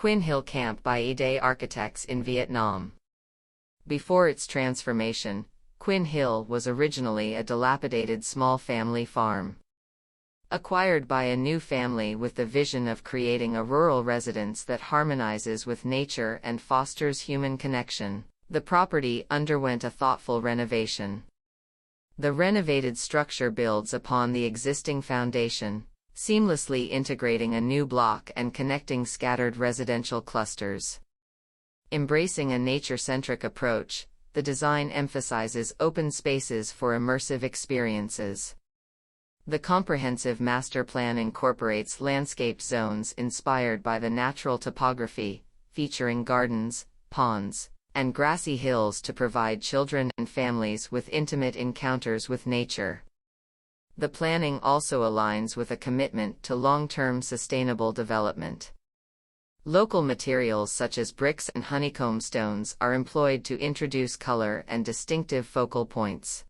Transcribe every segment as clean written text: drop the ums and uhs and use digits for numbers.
Quinn Hill Camp by Idee architects in Vietnam. Before its transformation, Quinn Hill was originally a dilapidated small family farm. Acquired by a new family with the vision of creating a rural residence that harmonizes with nature and fosters human connection, the property underwent a thoughtful renovation. The renovated structure builds upon the existing foundation, seamlessly integrating a new block and connecting scattered residential clusters. Embracing a nature-centric approach, the design emphasizes open spaces for immersive experiences. The comprehensive master plan incorporates landscape zones inspired by the natural topography, featuring gardens, ponds, and grassy hills to provide children and families with intimate encounters with nature. The planning also aligns with a commitment to long-term sustainable development. Local materials such as bricks and honeycomb stones are employed to introduce color and distinctive focal points.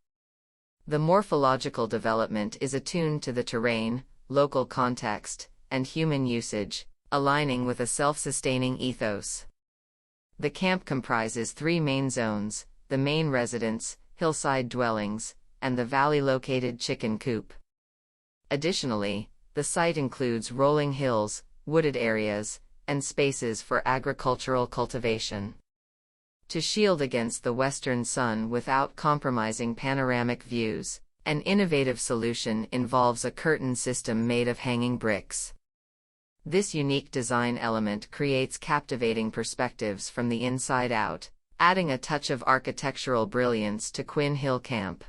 The morphological development is attuned to the terrain, local context, and human usage, aligning with a self-sustaining ethos. The camp comprises three main zones: the main residence, hillside dwellings, and the valley-located chicken coop. Additionally, the site includes rolling hills, wooded areas, and spaces for agricultural cultivation. To shield against the western sun without compromising panoramic views, an innovative solution involves a curtain system made of hanging bricks. This unique design element creates captivating perspectives from the inside out, adding a touch of architectural brilliance to Quinn Hill Camp.